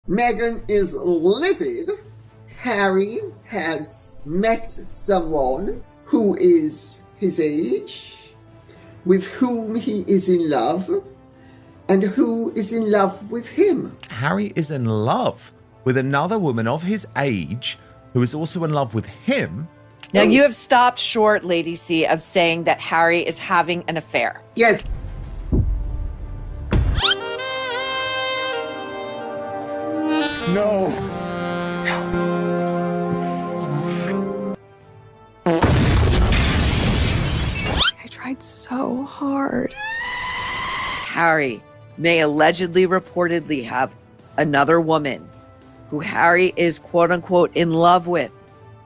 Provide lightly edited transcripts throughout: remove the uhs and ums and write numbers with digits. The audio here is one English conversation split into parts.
Meghan is livid. Harry has met someone who is his age, with whom he is in love, and who is in love with him. Harry is in love with another woman of his age who is also in love with him. Now, you have stopped short, Lady C, of saying that Harry is having an affair. Yes. No. I tried so hard. Harry may allegedly reportedly have another woman who Harry is quote unquote in love with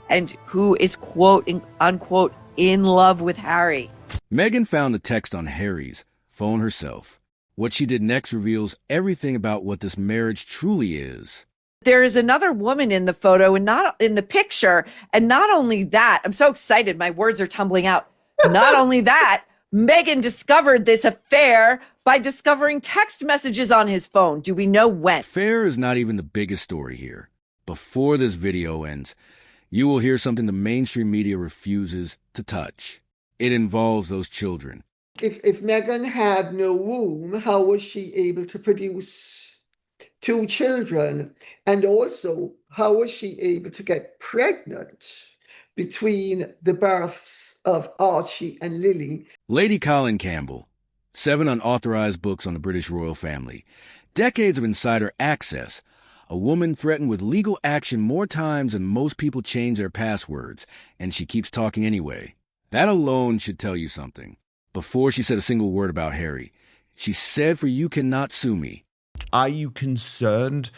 and who is quote unquote in love with Harry. Meghan found the text on Harry's phone herself. What she did next reveals everything about what this marriage truly is. There is another woman in the photo and not in the picture. And not only that, I'm so excited. My words are tumbling out. Not only that, Meghan discovered this affair by discovering text messages on his phone. Do we know when? Affair is not even the biggest story here. Before this video ends, you will hear something the mainstream media refuses to touch. It involves those children. If Meghan had no womb, how was she able to produce 2 children? And also, how was she able to get pregnant between the births of Archie and Lily? Lady Colin Campbell, 7 unauthorized books on the British royal family, decades of insider access, a woman threatened with legal action more times than most people change their passwords, and she keeps talking anyway. That alone should tell you something. Before she said a single word about Harry, she said, "For you cannot sue me." Are you concerned,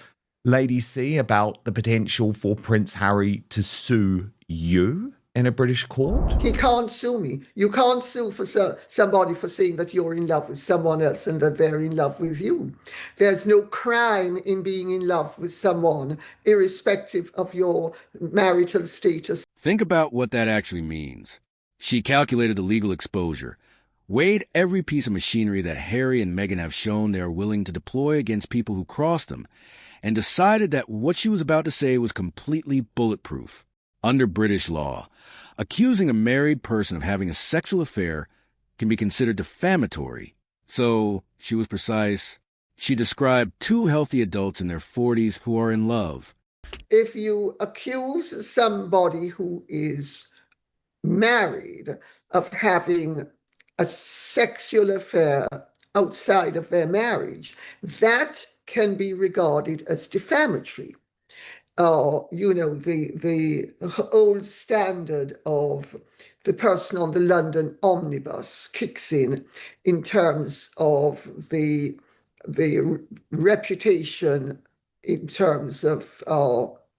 Lady C, about the potential for Prince Harry to sue you in a British court? He can't sue me. You can't sue for somebody for saying that you're in love with someone else and that they're in love with you. There's no crime in being in love with someone, irrespective of your marital status. Think about what that actually means. She calculated the legal exposure, weighed every piece of machinery that Harry and Meghan have shown they are willing to deploy against people who cross them, and decided that what she was about to say was completely bulletproof. Under British law, accusing a married person of having a sexual affair can be considered defamatory. So, she was precise. She described 2 healthy adults in their 40s who are in love. If you accuse somebody who is married of having a sexual affair outside of their marriage, that can be regarded as defamatory. The old standard of the person on the London omnibus kicks in terms of the reputation in terms of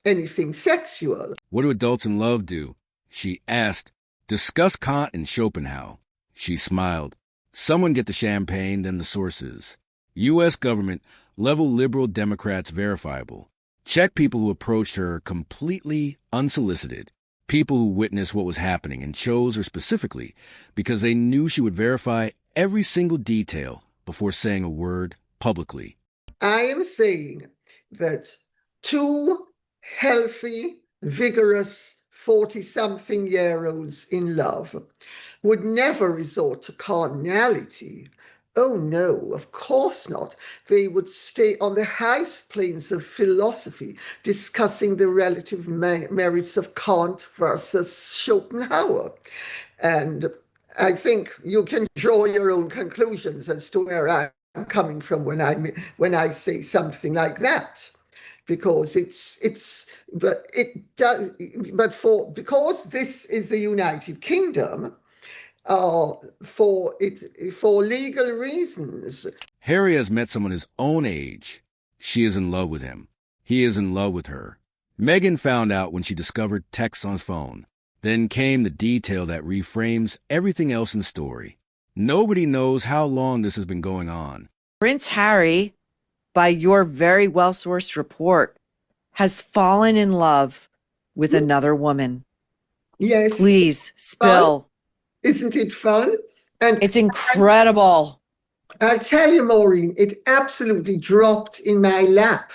anything sexual. What do adults in love do? She asked. Discuss Kant and Schopenhauer. She smiled. Someone get the champagne, then the sources. U.S. government, level liberal Democrats verifiable. Check people who approached her completely unsolicited. People who witnessed what was happening and chose her specifically because they knew she would verify every single detail before saying a word publicly. I am saying that 2 healthy, vigorous 40-something-year-olds in love would never resort to carnality. Oh no, of course not. They would stay on the highest planes of philosophy, discussing the relative merits of Kant versus Schopenhauer. And I think you can draw your own conclusions as to where I'm coming from when I say something like that. Because because this is the United Kingdom, for legal reasons. Harry has met someone his own age. She is in love with him. He is in love with her. Meghan found out when she discovered texts on his phone. Then came the detail that reframes everything else in the story. Nobody knows how long this has been going on. Prince Harry, by your very well-sourced report, has fallen in love with another woman. Yes. Please spill. Fun. Isn't it fun? And it's incredible. I'll tell you, Maureen, it absolutely dropped in my lap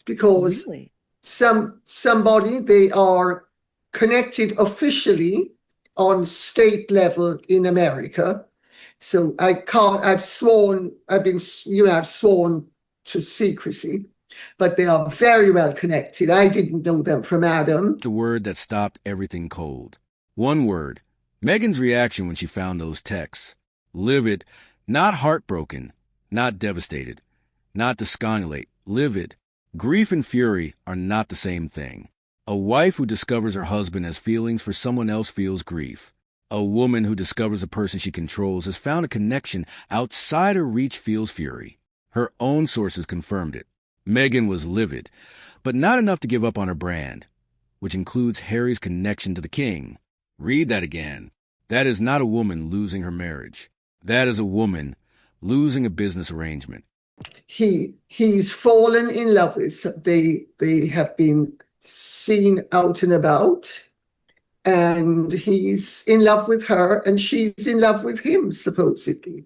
because Really? somebody, they are connected officially on state level in America. So I can't, I've sworn to secrecy, but they are very well connected. I didn't know them from Adam. The word that stopped everything cold. One word. Meghan's reaction when she found those texts. Livid, not heartbroken, not devastated, not disconsolate, livid. Grief and fury are not the same thing. A wife who discovers her husband has feelings for someone else feels grief. A woman who discovers a person she controls has found a connection outside her reach feels fury. Her own sources confirmed it. Meghan was livid, but not enough to give up on her brand, which includes Harry's connection to the king. Read that again. That is not a woman losing her marriage. That is a woman losing a business arrangement. He's fallen in love with her. They have been seen out and about, and he's in love with her, and she's in love with him, supposedly.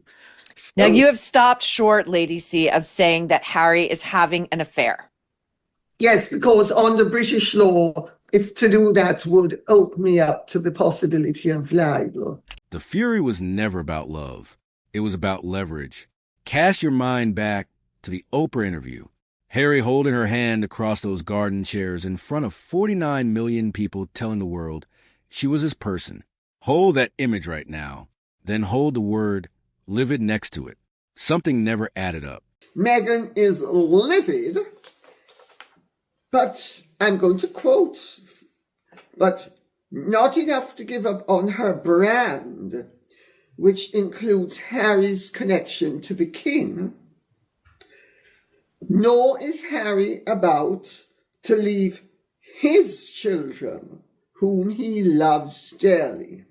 Now, So, you have stopped short, Lady C, of saying that Harry is having an affair. yes, because under British law, if to do that would open me up to the possibility of libel. The fury was never about love. It was about leverage. Cast your mind back to the Oprah interview. Harry holding her hand across those garden chairs in front of 49 million people telling the world she was his person. Hold that image right now. Then hold the word livid next to it. Something never added up. Meghan is livid, but I'm going to quote, but not enough to give up on her brand, which includes Harry's connection to the king, nor is Harry about to leave his children, whom he loves dearly.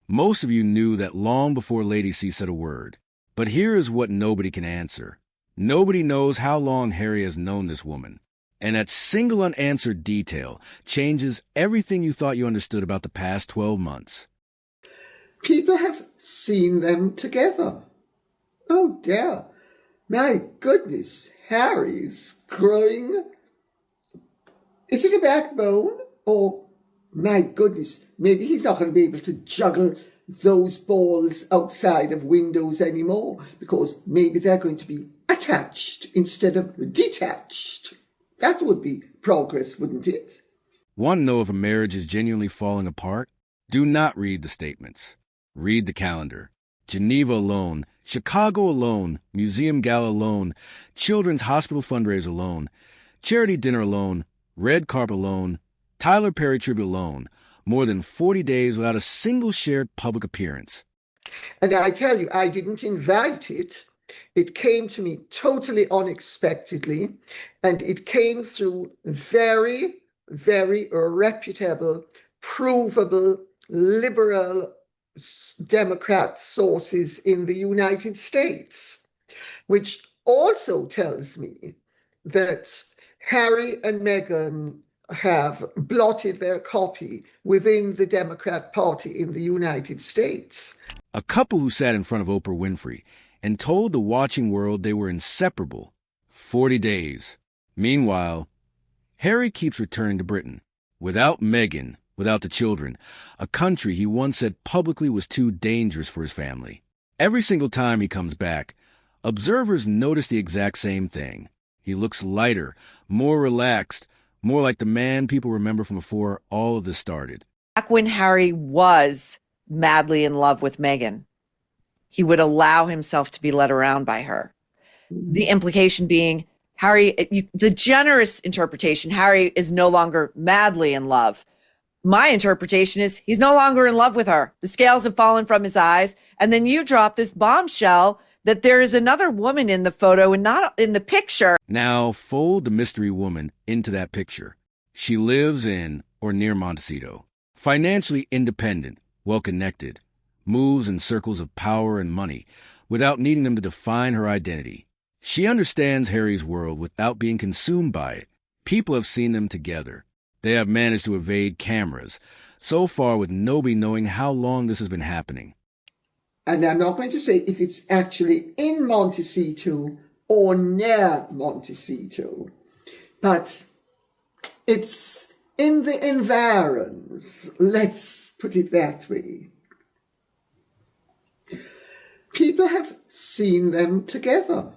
Most of you knew that long before Lady C said a word. But here is what nobody can answer. Nobody knows how long Harry has known this woman. And that single unanswered detail changes everything you thought you understood about the past 12 months. People have seen them together. Oh dear. My goodness, Harry's growing. Is it a backbone? Or, my goodness, maybe he's not going to be able to juggle those balls outside of windows anymore, because maybe they're going to be attached instead of detached. That would be progress, wouldn't it? Want to know if a marriage is genuinely falling apart? Do not read the statements. Read the calendar. Geneva alone, Chicago alone, Museum Gala alone, Children's Hospital fundraiser alone, Charity dinner alone, Red carpet alone, Tyler Perry tribute alone. More than 40 days without a single shared public appearance. And I tell you, I didn't invite it. It came to me totally unexpectedly, and it came through very, very reputable, provable, liberal Democrat sources in the United States, which also tells me that Harry and Meghan have blotted their copy within the Democrat Party in the United States. A couple who sat in front of Oprah Winfrey and told the watching world they were inseparable. 40 days. Meanwhile, Harry keeps returning to Britain. Without Meghan, without the children, a country he once said publicly was too dangerous for his family. Every single time he comes back, observers notice the exact same thing. He looks lighter, more relaxed, more like the man people remember from before all of this started. Back when Harry was madly in love with Meghan, he would allow himself to be led around by her. The implication being, the generous interpretation, Harry is no longer madly in love. My interpretation is he's no longer in love with her. The scales have fallen from his eyes. And then you drop this bombshell that there is another woman in the photo and not in the picture. Now fold the mystery woman into that picture. She lives in or near Montecito. Financially independent, well-connected, moves in circles of power and money without needing them to define her identity. She understands Harry's world without being consumed by it. People have seen them together. They have managed to evade cameras, so far with nobody knowing how long this has been happening. And I'm not going to say if it's actually in Montecito or near Montecito. But it's in the environs, let's put it that way. People have seen them together.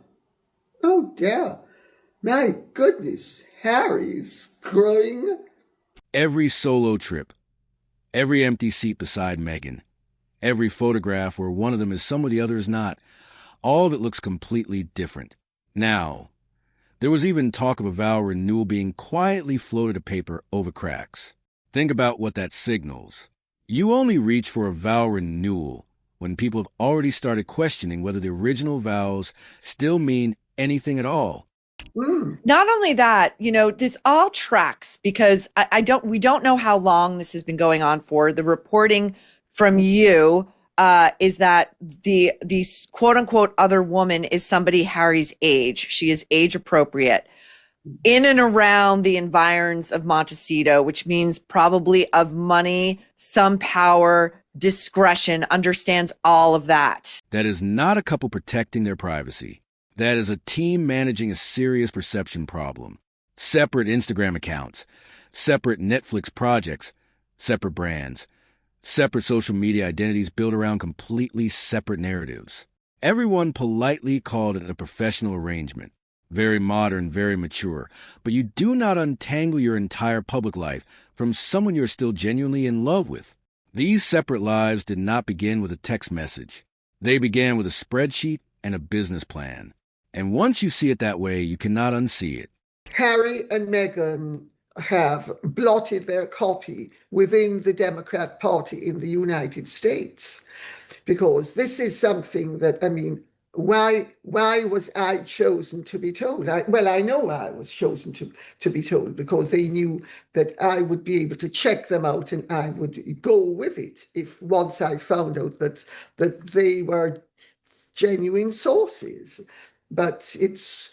Oh dear, my goodness, Harry's growing. Every solo trip, every empty seat beside Meghan, every photograph where one of them is someone the other is not, all of it looks completely different. Now, there was even talk of a vow renewal being quietly floated to paper over cracks. Think about what that signals. You only reach for a vow renewal when people have already started questioning whether the original vows still mean anything at all. Not only that, this all tracks because we don't know how long this has been going on for. The reporting from you is that the quote unquote other woman is somebody Harry's age. She is age appropriate in and around the environs of Montecito, which means probably of money, some power, discretion, understands all of that. That is not a couple protecting their privacy. That is a team managing a serious perception problem. Separate Instagram accounts, separate Netflix projects, separate brands, separate social media identities built around completely separate narratives. Everyone politely called it a professional arrangement. Very modern, very mature. But you do not untangle your entire public life from someone you're still genuinely in love with. These separate lives did not begin with a text message. They began with a spreadsheet and a business plan. And once you see it that way, you cannot unsee it. Harry and Meghan have blotted their copy within the Democrat Party in the United States, because this is something that, why was I chosen to be told? I know I was chosen to be told because they knew that I would be able to check them out and I would go with it if once I found out that they were genuine sources. But these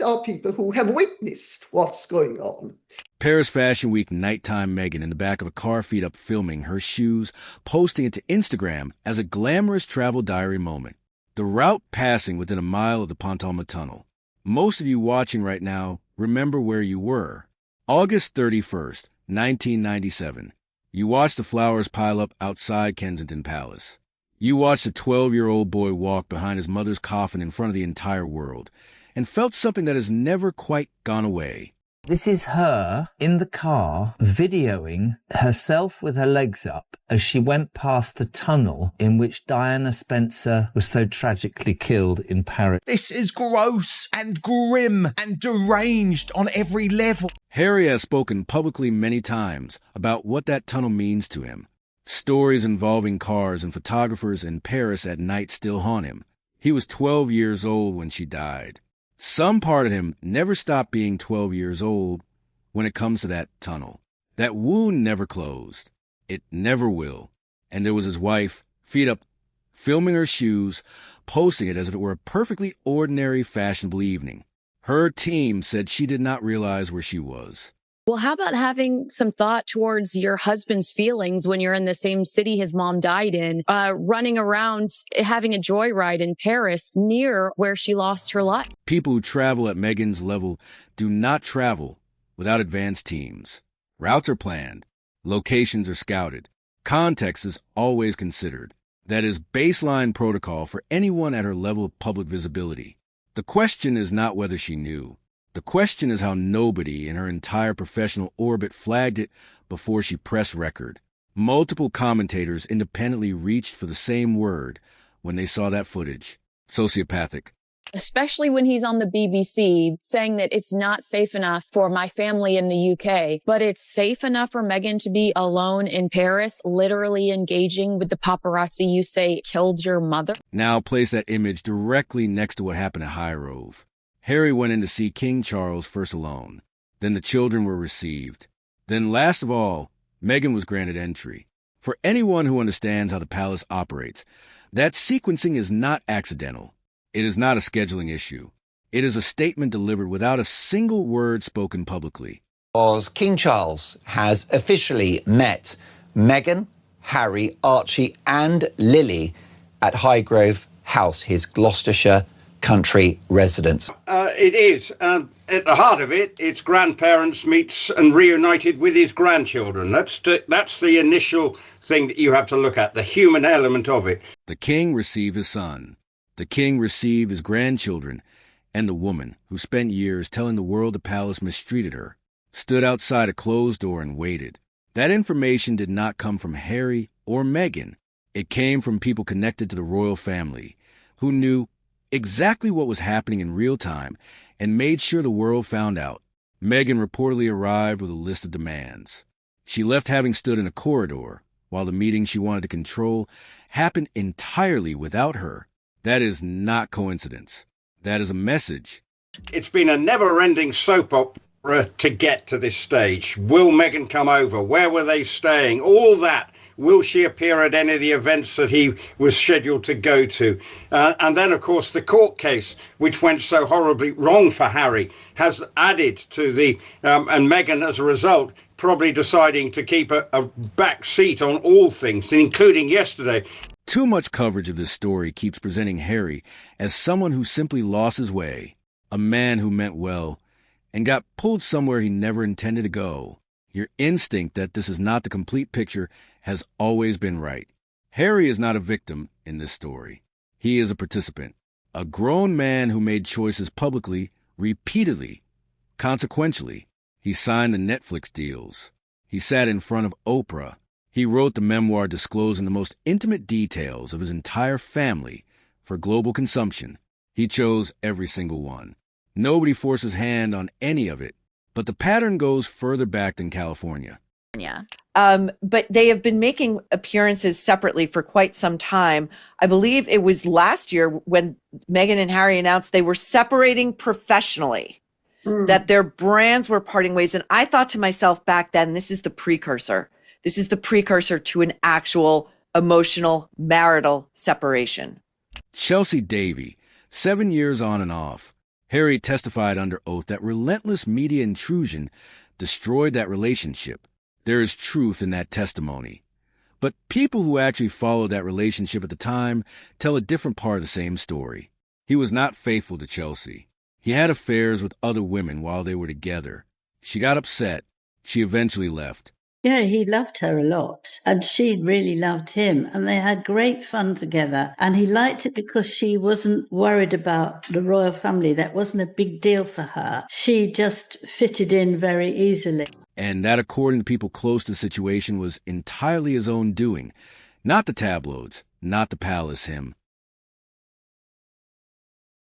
are people who have witnessed what's going on. Paris Fashion Week nighttime Meghan in the back of a car feed up filming her shoes, posting it to Instagram as a glamorous travel diary moment. The route passing within a mile of the Pontalma Tunnel. Most of you watching right now remember where you were. August 31st, 1997. You watched the flowers pile up outside Kensington Palace. You watched a 12-year-old boy walk behind his mother's coffin in front of the entire world and felt something that has never quite gone away. This is her in the car videoing herself with her legs up as she went past the tunnel in which Diana Spencer was so tragically killed in Paris. This is gross and grim and deranged on every level. Harry has spoken publicly many times about what that tunnel means to him. Stories involving cars and photographers in Paris at night still haunt him. He was 12 years old when she died. Some part of him never stopped being 12 years old when it comes to that tunnel. That wound never closed. It never will. And there was his wife, feet up, filming her shoes, posting it as if it were a perfectly ordinary, fashionable evening. Her team said she did not realize where she was. Well, how about having some thought towards your husband's feelings when you're in the same city his mom died in, running around, having a joyride in Paris near where she lost her life? People who travel at Meghan's level do not travel without advanced teams. Routes are planned. Locations are scouted. Context is always considered. That is baseline protocol for anyone at her level of public visibility. The question is not whether she knew. The question is how nobody in her entire professional orbit flagged it before she pressed record. Multiple commentators independently reached for the same word when they saw that footage. Sociopathic. Especially when he's on the BBC saying that it's not safe enough for my family in the UK, but it's safe enough for Meghan to be alone in Paris, literally engaging with the paparazzi you say killed your mother. Now place that image directly next to what happened at Highgrove. Harry went in to see King Charles first alone. Then the children were received. Then last of all, Meghan was granted entry. For anyone who understands how the palace operates, that sequencing is not accidental. It is not a scheduling issue. It is a statement delivered without a single word spoken publicly. King Charles has officially met Meghan, Harry, Archie and Lily at Highgrove House, his Gloucestershire country residents. It is. At the heart of it, it's grandparents meets and reunited with his grandchildren. That's the initial thing that you have to look at, the human element of it. The king received his son. The king received his grandchildren. And the woman, who spent years telling the world the palace mistreated her, stood outside a closed door and waited. That information did not come from Harry or Meghan. It came from people connected to the royal family, who knew exactly what was happening in real time and made sure the world found out. Meghan reportedly arrived with a list of demands. She left having stood in a corridor while the meeting she wanted to control happened entirely without her. That is not coincidence. That is a message. It's been a never-ending soap opera to get to this stage. Will Meghan come over? Where were they staying? All that. Will she appear at any of the events that he was scheduled to go to? And then, of course, the court case, which went so horribly wrong for Harry, has added to the... and Meghan, as a result, probably deciding to keep a back seat on all things, including yesterday. Too much coverage of this story keeps presenting Harry as someone who simply lost his way, a man who meant well, and got pulled somewhere he never intended to go. Your instinct that this is not the complete picture has always been right. Harry is not a victim in this story. He is a participant, a grown man who made choices publicly, repeatedly, consequentially. He signed the Netflix deals. He sat in front of Oprah. He wrote the memoir disclosing the most intimate details of his entire family for global consumption. He chose every single one. Nobody forced his hand on any of it, but the pattern goes further back than California. Yeah. But they have been making appearances separately for quite some time. I believe it was last year when Meghan and Harry announced they were separating professionally, that their brands were parting ways. And I thought to myself back then, this is the precursor. This is the precursor to an actual emotional marital separation. Chelsea Davy, 7 years on and off. Harry testified under oath that relentless media intrusion destroyed that relationship. There is truth in that testimony. But people who actually followed that relationship at the time tell a different part of the same story. He was not faithful to Chelsea. He had affairs with other women while they were together. She got upset. She eventually left. Yeah, he loved her a lot, and she really loved him, and they had great fun together, and he liked it because she wasn't worried about the royal family. That wasn't a big deal for her. She just fitted in very easily. And that, according to people close to the situation, was entirely his own doing. Not the tabloids, not the palace, him.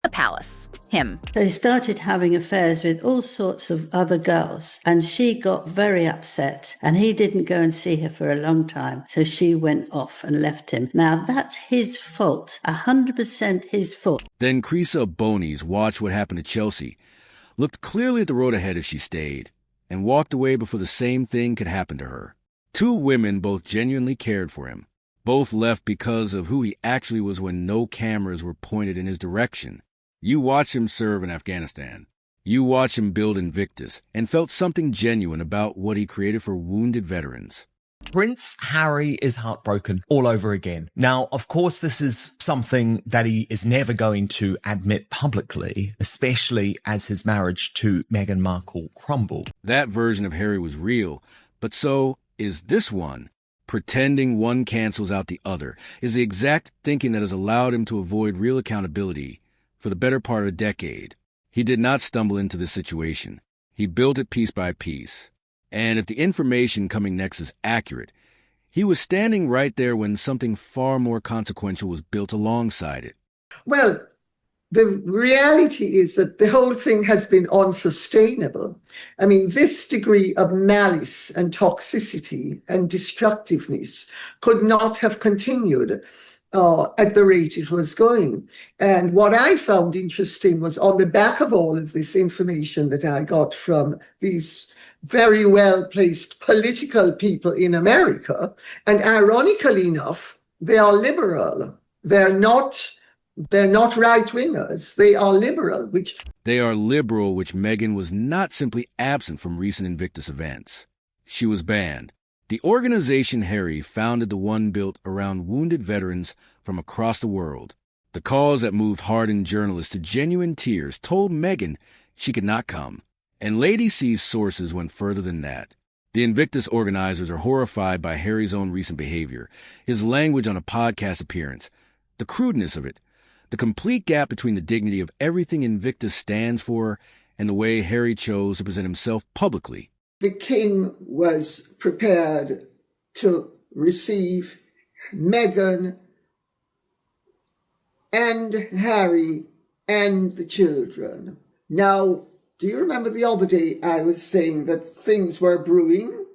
The palace, him. So he started having affairs with all sorts of other girls, and she got very upset, and he didn't go and see her for a long time, so she went off and left him. Now, that's his fault, 100% his fault. Then Creasa Bonies watched what happened to Chelsea, looked clearly at the road ahead if she stayed, and walked away before the same thing could happen to her. Two women both genuinely cared for him. Both left because of who he actually was when no cameras were pointed in his direction. You watched him serve in Afghanistan. You watched him build Invictus and felt something genuine about what he created for wounded veterans. Prince Harry is heartbroken all over again. Now, of course, this is something that he is never going to admit publicly, especially as his marriage to Meghan Markle crumbled. That version of Harry was real, but so is this one. Pretending one cancels out the other is the exact thinking that has allowed him to avoid real accountability for the better part of a decade. He did not stumble into this situation. He built it piece by piece. And if the information coming next is accurate, he was standing right there when something far more consequential was built alongside it. Well, the reality is that the whole thing has been unsustainable. I mean, this degree of malice and toxicity and destructiveness could not have continued at the rate it was going. And what I found interesting was on the back of all of this information that I got from these very well-placed political people in America, and ironically enough, they are liberal. They're not right-wingers. They are liberal, which Meghan was not simply absent from recent Invictus events. She was banned. The organization Harry founded, the one built around wounded veterans from across the world, The cause that moved hardened journalists to genuine tears told Meghan she could not come. And Lady C's sources went further than that. The Invictus organizers are horrified by Harry's own recent behavior, his language on a podcast appearance, the crudeness of it, the complete gap between the dignity of everything Invictus stands for and the way Harry chose to present himself publicly. The king was prepared to receive Meghan and Harry and the children. Now, do you remember the other day I was saying that things were brewing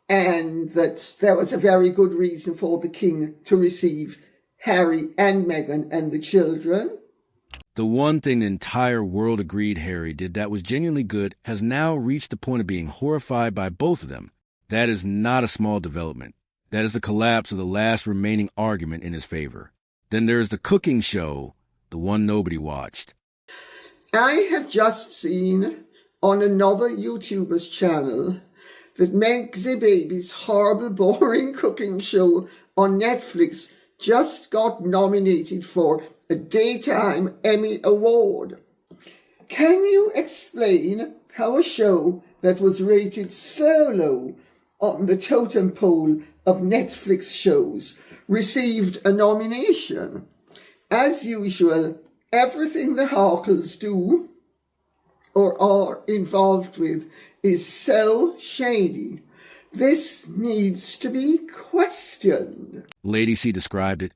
and that there was a very good reason for the king to receive Harry and Meghan and the children? The one thing the entire world agreed Harry did that was genuinely good has now reached the point of being horrified by both of them. That is not a small development. That is the collapse of the last remaining argument in his favor. Then there is the cooking show, the one nobody watched. I have just seen on another YouTuber's channel that Meg the Baby's horrible, boring cooking show on Netflix just got nominated for a Daytime Emmy Award. Can you explain how a show that was rated so low on the totem pole of Netflix shows received a nomination? As usual, everything the Harkles do or are involved with is so shady. This needs to be questioned. Lady C described it,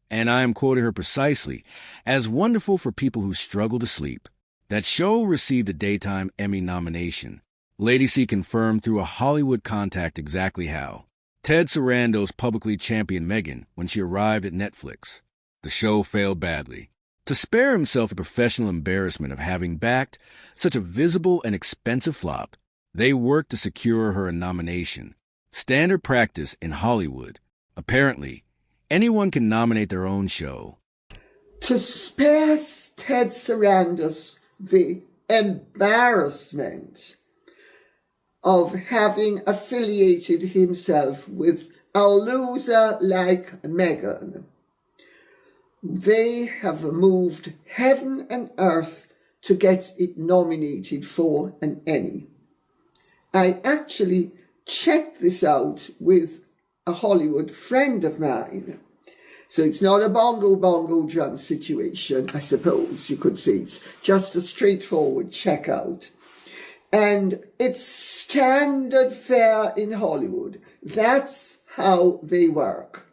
and I am quoting her precisely, as wonderful for people who struggle to sleep. That show received a Daytime Emmy nomination. Lady C confirmed through a Hollywood contact exactly how. Ted Sarandos publicly championed Meghan when she arrived at Netflix. The show failed badly. To spare himself the professional embarrassment of having backed such a visible and expensive flop, they worked to secure her a nomination. Standard practice in Hollywood. Apparently, anyone can nominate their own show. To spare Ted Sarandos the embarrassment of having affiliated himself with a loser like Meghan, they have moved heaven and earth to get it nominated for an Emmy. I actually checked this out with a Hollywood friend of mine. So it's not a bongo drum situation, I suppose you could say. It's just a straightforward checkout. And it's standard fare in Hollywood. That's how they work.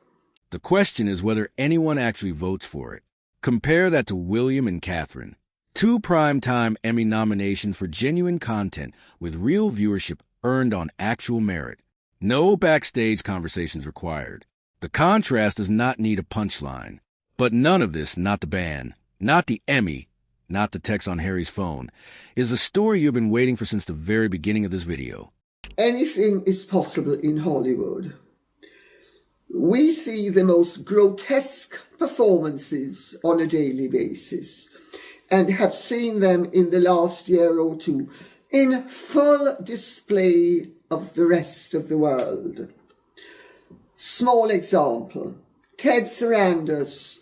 The question is whether anyone actually votes for it. Compare that to William and Catherine. 2 primetime Emmy nominations for genuine content with real viewership earned on actual merit. No backstage conversations required. The contrast does not need a punchline. But none of this, not the ban, not the Emmy, not the text on Harry's phone, is a story you've been waiting for since the very beginning of this video. Anything is possible in Hollywood. We see the most grotesque performances on a daily basis and have seen them in the last year or two in full display of the rest of the world. Small example, Ted Sarandos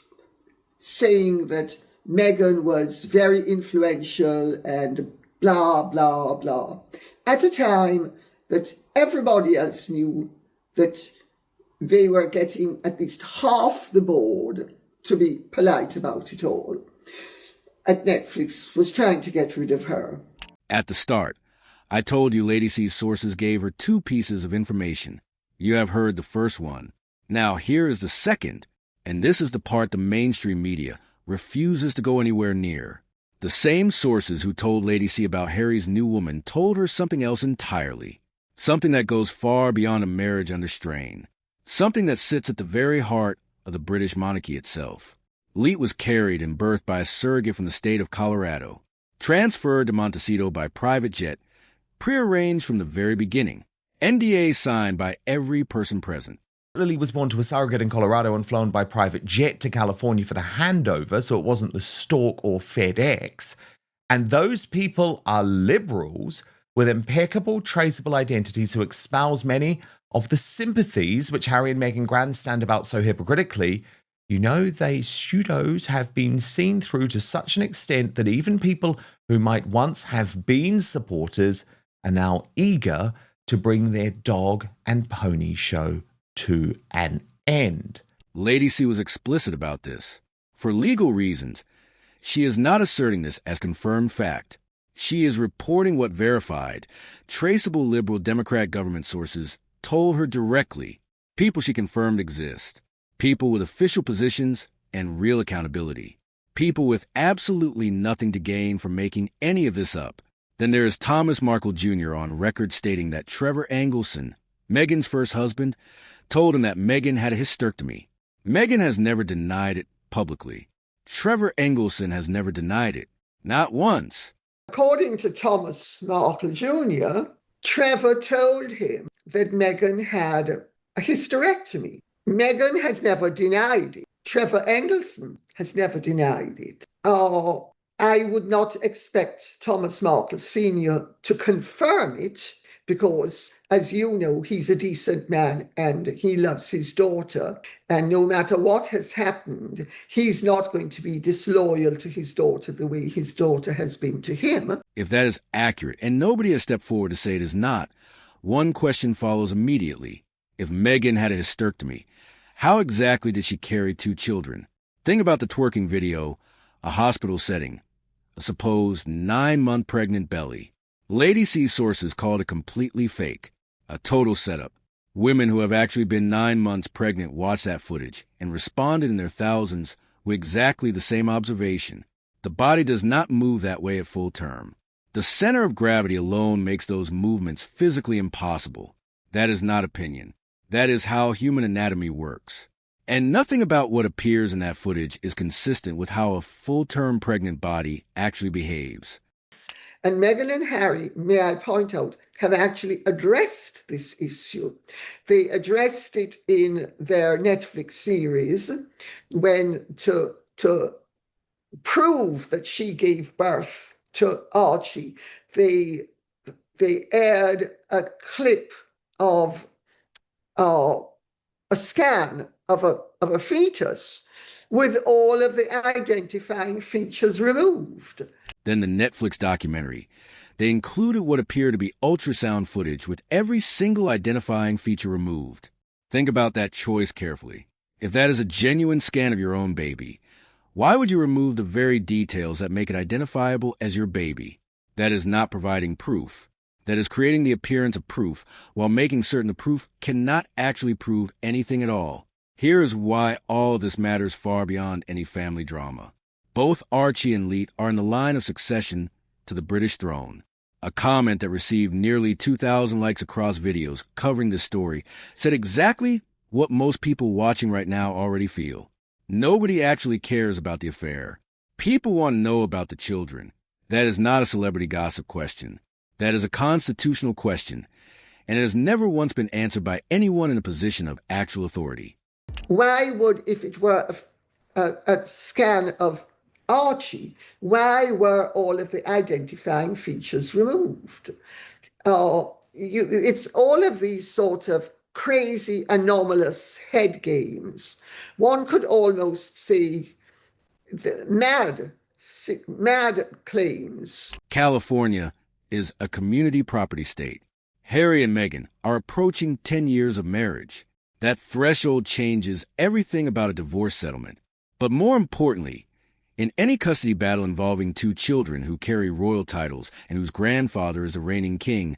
saying that Meghan was very influential and blah, blah, blah, at a time that everybody else knew that they were getting at least half the board, to be polite about it all, and Netflix was trying to get rid of her. At the start, I told you Lady C's sources gave her 2 pieces of information. You have heard the first one. Now here is the second, and this is the part the mainstream media refuses to go anywhere near. The same sources who told Lady C about Harry's new woman told her something else entirely. Something that goes far beyond a marriage under strain. Something that sits at the very heart of the British monarchy itself. Leet was carried and birthed by a surrogate from the state of Colorado, transferred to Montecito by private jet, prearranged from the very beginning, NDA signed by every person present. Lily was born to a surrogate in Colorado and flown by private jet to California for the handover, so it wasn't the Stork or FedEx. And those people are liberals with impeccable, traceable identities who espouse many of the sympathies which Harry and Meghan grandstand about so hypocritically, You know, these pseudos have been seen through to such an extent that even people who might once have been supporters are now eager to bring their dog and pony show to an end. Lady C was explicit about this. For legal reasons, she is not asserting this as confirmed fact. She is reporting what verified, traceable liberal Democrat government sources told her directly. People she confirmed exist. People with official positions and real accountability. People with absolutely nothing to gain from making any of this up. Then there is Thomas Markle Jr. on record stating that Trevor Engelson, Meghan's first husband, told him that Meghan had a hysterectomy. Meghan has never denied it publicly. Trevor Engelson has never denied it. Not once. According to Thomas Markle Jr., Trevor told him that Meghan had a hysterectomy. Meghan has never denied it. Trevor Engelson has never denied it. I would not expect Thomas Markle Sr. to confirm it because, as you know, he's a decent man and he loves his daughter. And no matter what has happened, he's not going to be disloyal to his daughter the way his daughter has been to him. If that is accurate, and nobody has stepped forward to say it is not, one question follows immediately. If Meghan had a hysterectomy, how exactly did she carry 2 children? Think about the twerking video, a hospital setting, a supposed 9-month pregnant belly. Lady C's sources called it completely fake, a total setup. Women who have actually been 9 months pregnant watched that footage and responded in their thousands with exactly the same observation. The body does not move that way at full term. The center of gravity alone makes those movements physically impossible. That is not opinion. That is how human anatomy works. And nothing about what appears in that footage is consistent with how a full-term pregnant body actually behaves. And Meghan and Harry, may I point out, have actually addressed this issue. They addressed it in their Netflix series when to prove that she gave birth to Archie. They aired a clip of a scan of a fetus with all of the identifying features removed. Then the Netflix documentary. They included what appeared to be ultrasound footage with every single identifying feature removed. Think about that choice carefully. If that is a genuine scan of your own baby, why would you remove the very details that make it identifiable as your baby? That is not providing proof. That is creating the appearance of proof while making certain the proof cannot actually prove anything at all. Here is why all of this matters far beyond any family drama. Both Archie and Leet are in the line of succession to the British throne. A comment that received nearly 2,000 likes across videos covering this story said exactly what most people watching right now already feel. Nobody actually cares about the affair. People want to know about the children. That is not a celebrity gossip question. That is a constitutional question, and it has never once been answered by anyone in a position of actual authority. Why would, if it were a scan of Archie, why were all of the identifying features removed? It's all of these sort of crazy, anomalous head games. One could almost say mad claims. California is a community property state. Harry and Meghan are approaching 10 years of marriage. That threshold changes everything about a divorce settlement. But more importantly, in any custody battle involving 2 children who carry royal titles and whose grandfather is a reigning king,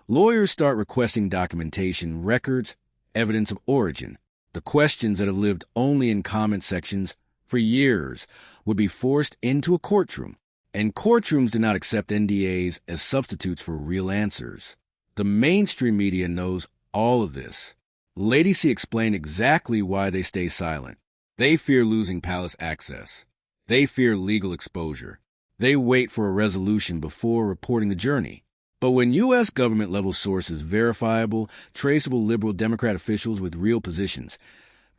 lawyers start requesting documentation, records, evidence of origin. The questions that have lived only in comment sections for years would be forced into a courtroom. And courtrooms do not accept NDAs as substitutes for real answers. The mainstream media knows all of this. Lady C explained exactly why they stay silent. They fear losing palace access. They fear legal exposure. They wait for a resolution before reporting the journey. But when U.S. government-level sources, verifiable, traceable liberal Democrat officials with real positions,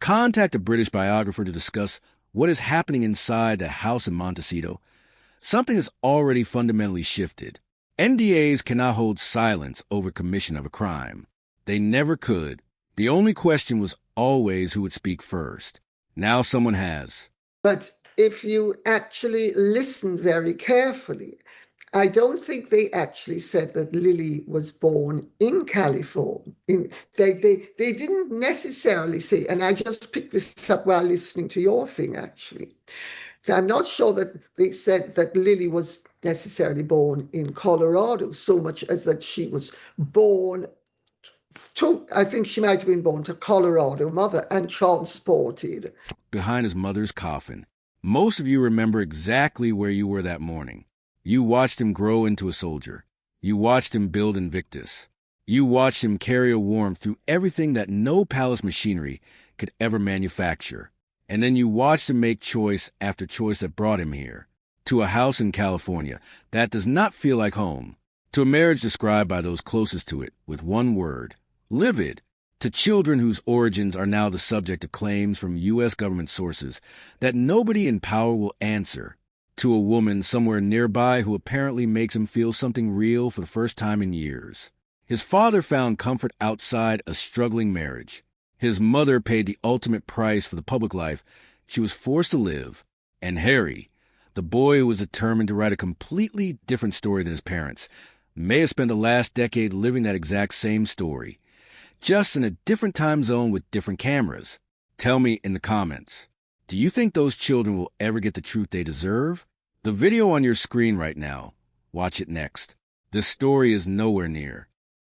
contact a British biographer to discuss what is happening inside the house in Montecito, something has already fundamentally shifted. NDAs cannot hold silence over commission of a crime. They never could. The only question was always who would speak first. Now someone has. But if you actually listen very carefully, I don't think they actually said that Lily was born in California. They didn't necessarily say, and I just picked this up while listening to your thing, actually. I'm not sure that they said that Lily was necessarily born in Colorado so much as that she was born to, I think she might have been born to Colorado mother and transported behind his mother's coffin. Most of you remember exactly where you were that morning. You watched him grow into a soldier. You watched him build Invictus. You watched him carry a warmth through everything that no palace machinery could ever manufacture. And then you watched him make choice after choice that brought him here, to a house in California that does not feel like home, to a marriage described by those closest to it with one word, livid, to children whose origins are now the subject of claims from U.S. government sources that nobody in power will answer, to a woman somewhere nearby who apparently makes him feel something real for the first time in years. His father found comfort outside a struggling marriage. His mother paid the ultimate price for the public life she was forced to live. And Harry, the boy who was determined to write a completely different story than his parents, may have spent the last decade living that exact same story, just in a different time zone with different cameras. Tell me in the comments, do you think those children will ever get the truth they deserve? The video on your screen right now, watch it next. This story is nowhere near